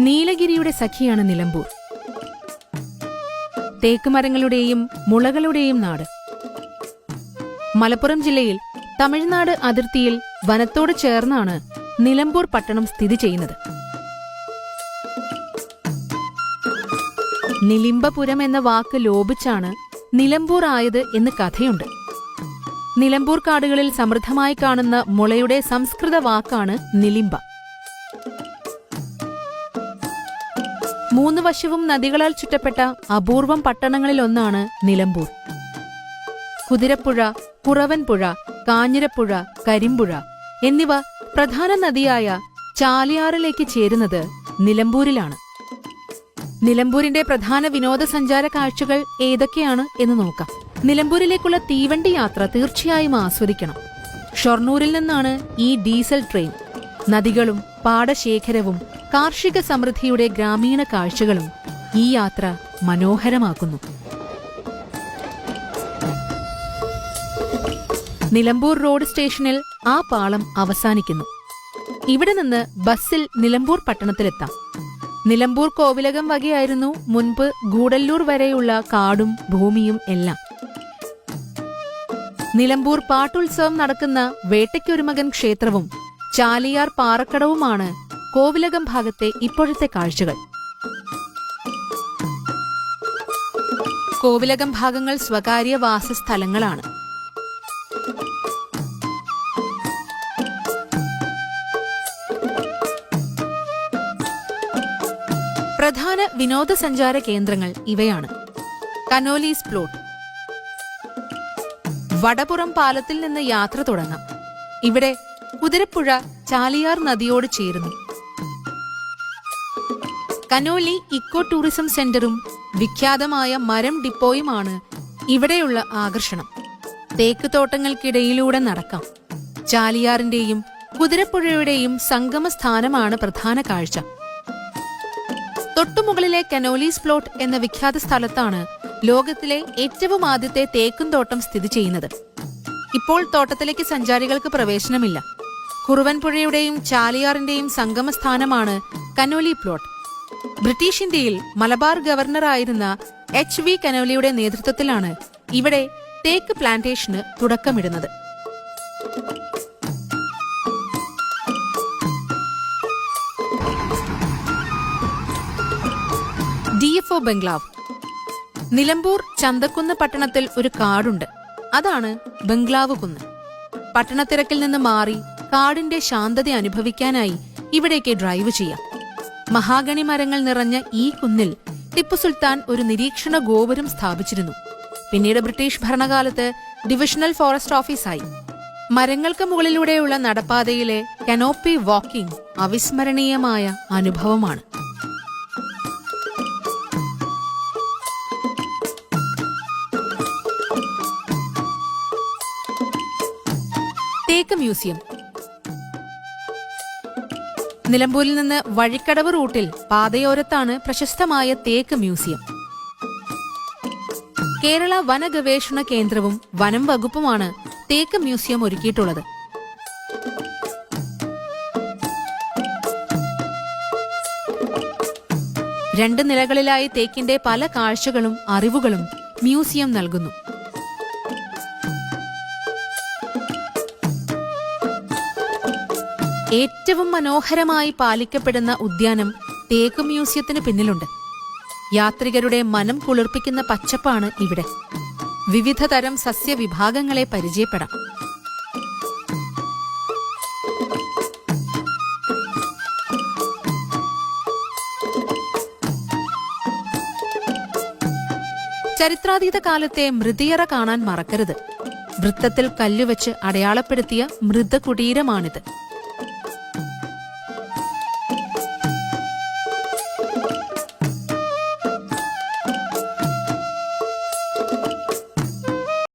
നീലഗിരിയുടെ സഖിയാണ് നിലമ്പൂർ. തേക്കുമരങ്ങളുടെയും മുളകളുടെയും നാട്. മലപ്പുറം ജില്ലയിൽ തമിഴ്നാട് അതിർത്തിയിൽ വനത്തോട് ചേർന്നാണ് നിലമ്പൂർ പട്ടണം സ്ഥിതി ചെയ്യുന്നത്. നിലിംബപുരം എന്ന വാക്ക് ലോപിച്ചാണ് നിലമ്പൂർ ആയത് എന്ന് കഥയുണ്ട്. നിലമ്പൂർ കാടുകളിൽ സമൃദ്ധമായി കാണുന്ന മുളയുടെ സംസ്കൃത വാക്കാണ് നിലിംബ. 3 വശവും നദികളാൽ ചുറ്റപ്പെട്ട അപൂർവം പട്ടണങ്ങളിലൊന്നാണ് നിലമ്പൂർ. കുതിരപ്പുഴ, കുറവൻപുഴ, കാഞ്ഞിരപ്പുഴ, കരിമ്പുഴ എന്നിവ പ്രധാന നദിയായ ചാലിയാറിലേക്ക് ചേരുന്നത് നിലമ്പൂരിലാണ്. നിലമ്പൂരിന്റെ പ്രധാന വിനോദസഞ്ചാര കാഴ്ചകൾ ഏതൊക്കെയാണ് എന്ന് നോക്കാം. നിലമ്പൂരിലേക്കുള്ള തീവണ്ടി യാത്ര തീർച്ചയായും ആസ്വദിക്കണം. ഷൊർണൂരിൽ നിന്നാണ് ഈ ഡീസൽ ട്രെയിൻ. നദികളും പാടശേഖരവും കാർഷിക സമൃദ്ധിയുടെ ഗ്രാമീണ കാഴ്ചകളും ഈ യാത്ര മനോഹരമാക്കുന്നു. നിലമ്പൂർ റോഡ് സ്റ്റേഷനിൽ ആ പാളം അവസാനിക്കുന്നു. ഇവിടെ നിന്ന് ബസ്സിൽ നിലമ്പൂർ പട്ടണത്തിലെത്താം. നിലമ്പൂർ കോവിലകം വകയായിരുന്നു മുൻപ് ഗൂഡല്ലൂർ വരെയുള്ള കാടും ഭൂമിയും എല്ലാം. നിലമ്പൂർ പാട്ടുത്സവം നടക്കുന്ന വേട്ടയ്ക്കൊരുമകൻ ക്ഷേത്രവും ചാലിയാർ പാറക്കടവുമാണ് കോവിലകം ഭാഗത്തെ ഇപ്പോഴത്തെ കാഴ്ചകൾ. കോവിലകം ഭാഗങ്ങൾ സ്വകാര്യ വാസസ്ഥലങ്ങളാണ്. പ്രധാന വിനോദസഞ്ചാര കേന്ദ്രങ്ങൾ ഇവയാണ്. കനോലീസ് പ്ലോട്ട്. വടപുറം പാലത്തിൽ നിന്ന് യാത്ര തുടങ്ങാം. ഇവിടെ കുതിരപ്പുഴ ചാലിയാർ നദിയോട് ചേരുന്നു. കനോലി ഇക്കോ ടൂറിസം സെന്ററും വിഖ്യാതമായ മരം ഡിപ്പോയുമാണ് ഇവിടെയുള്ള ആകർഷണം. തേക്ക് തോട്ടങ്ങൾക്കിടയിലൂടെ നടക്കാം. ചാലിയാറിന്റെയും കുതിരപ്പുഴയുടെയും സംഗമ സ്ഥാനമാണ് പ്രധാന കാഴ്ച. തൊട്ടുമുകളിലെ കനോലീസ് പ്ലോട്ട് എന്ന വിഖ്യാത സ്ഥലത്താണ് ലോകത്തിലെ ഏറ്റവും ആദ്യത്തെ തേക്കുംതോട്ടം സ്ഥിതി ചെയ്യുന്നത്. ഇപ്പോൾ തോട്ടത്തിലേക്ക് സഞ്ചാരികൾക്ക് പ്രവേശനമില്ല. കുറുവൻപുഴയുടെയും ചാലിയാറിന്റെയും സംഗമസ്ഥാനമാണ് കനോലി പ്ലോട്ട്. ബ്രിട്ടീഷ് ഇന്ത്യയിൽ മലബാർ ഗവർണറായിരുന്ന HV കനോലിയുടെ നേതൃത്വത്തിലാണ് ഇവിടെ തേക്ക് പ്ലാന്റേഷന് തുടക്കമിടുന്നത്. DFO ബംഗ്ലാവ്. നിലമ്പൂർ ചന്തക്കുന്ന് പട്ടണത്തിൽ ഒരു കാടുണ്ട്. അതാണ് ബംഗ്ലാവ് കുന്ന്. പട്ടണത്തിരക്കിൽ നിന്ന് മാറി കാടിന്റെ ശാന്തത അനുഭവിക്കാനായി ഇവിടേക്ക് ഡ്രൈവ് ചെയ്യാം. മഹാഗണി മരങ്ങൾ നിറഞ്ഞ ഈ കുന്നിൽ ടിപ്പു സുൽത്താൻ ഒരു നിരീക്ഷണ ഗോപുരം സ്ഥാപിച്ചിരുന്നു. പിന്നീട് ബ്രിട്ടീഷ് ഭരണകാലത്ത് ഡിവിഷണൽ ഫോറസ്റ്റ് ഓഫീസായി. മരങ്ങൾക്ക് മുകളിലൂടെയുള്ള നടപ്പാതയിലെ കനോപ്പി വാക്കിംഗ് അവിസ്മരണീയമായ അനുഭവമാണ്. തേക്ക് മ്യൂസിയം. നിലമ്പൂരിൽ നിന്ന് വഴിക്കടവ് റൂട്ടിൽ പാതയോരത്താണ് പ്രശസ്തമായ തേക്ക് മ്യൂസിയം. കേരള വന ഗവേഷണ കേന്ദ്രവും വനം വകുപ്പുമാണ് തേക്ക് മ്യൂസിയം ഒരുക്കിയിട്ടുള്ളത്. രണ്ട് നിലകളിലായി തേക്കിന്റെ പല കാഴ്ചകളും അറിവുകളും മ്യൂസിയം നൽകുന്നു. ഏറ്റവും മനോഹരമായി പാലിക്കപ്പെടുന്ന ഉദ്യാനം തേക്ക് മ്യൂസിയത്തിന് പിന്നിലുണ്ട്. യാത്രികരുടെ മനം കുളിർപ്പിക്കുന്ന പച്ചപ്പാണ് ഇവിടെ. വിവിധ തരം സസ്യവിഭാഗങ്ങളെ പരിചയപ്പെടാം. ചരിത്രാതീത കാലത്തെ മൃതിയറ കാണാൻ മറക്കരുത്. വൃത്തത്തിൽ കല്ലുവെച്ച് അടയാളപ്പെടുത്തിയ മൃതകുടീരമാണിത്.